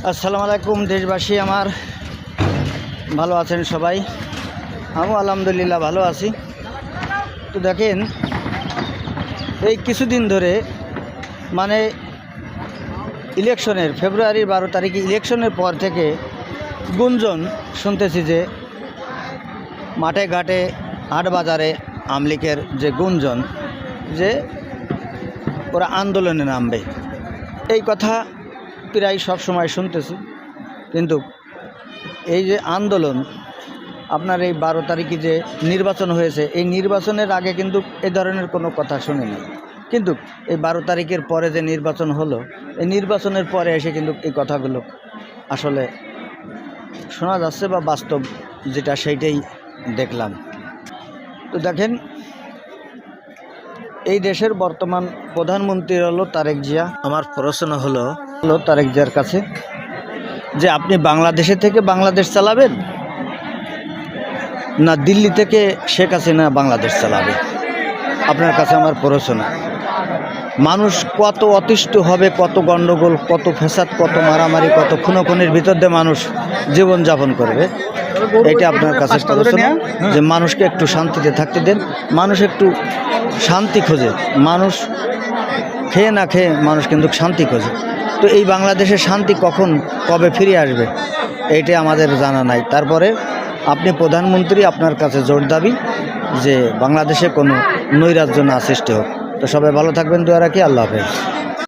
আসসালামু আলাইকুম দেশবাসী আমার, ভালো আছেন সবাই? আমিও আলহামদুলিল্লাহ ভালো আছি। তো দেখেন, এই কিছুদিন ধরে মানে ইলেকশনের ফেব্রুয়ারির 12 তারিখে ইলেকশনের পর থেকে গুঞ্জন শুনতেছি যে মাঠে ঘাটে হাট বাজারে আমলিকের যে গুঞ্জন যে ওরা আন্দোলনে নামবে, এই কথা প্রায় সব সময় শুনতেছি। কিন্তু এই যে আন্দোলন, আপনার এই 12 তারিখে যে নির্বাচন হয়েছে, এই নির্বাচনের আগে কিন্তু এই ধরনের কোনো কথা শুনিনি। কিন্তু এই 12 তারিখের পরে যে নির্বাচন হলো, এই নির্বাচনের পরে এসে কিন্তু এই কথাগুলো আসলে শোনা যাচ্ছে বা বাস্তব যেটা সেইটাই দেখলাম। তো দেখেন, এই দেশের বর্তমান প্রধানমন্ত্রী হলো তারেক জিয়া। আমার প্রশ্ন হলো তারেক জিয়ার কাছে যে আপনি বাংলাদেশে থেকে বাংলাদেশ চালাবেন না দিল্লি থেকে শেখ হাসিনা বাংলাদেশ চালাবে? আপনার কাছে আমার প্রশ্ন। মানুষ কত অতিষ্ঠ হবে, কত গণ্ডগোল, কত ফ্যাসাদ, কত মারামারি, কত খুনোখুনির ভিতর দিয়ে মানুষ জীবনযাপন করবে, এটা আপনার কাছে প্রশ্ন। যে মানুষকে একটু শান্তিতে থাকতে দেন, মানুষ একটু শান্তি খোঁজে, মানুষ খেয়ে না খেয়ে মানুষ কিন্তু শান্তি খোঁজে। তো এই বাংলাদেশের শান্তি কখন কবে ফিরে আসবে এইটা আমাদের জানা নাই। তারপরে আপনি প্রধানমন্ত্রী, আপনার কাছে জোর দাবি যে বাংলাদেশে কোনো নৈরাজ্য না সৃষ্টি হোক। তো সবাই ভালো থাকবেন, দোয়া রাখি। আল্লাহ হাফেজ।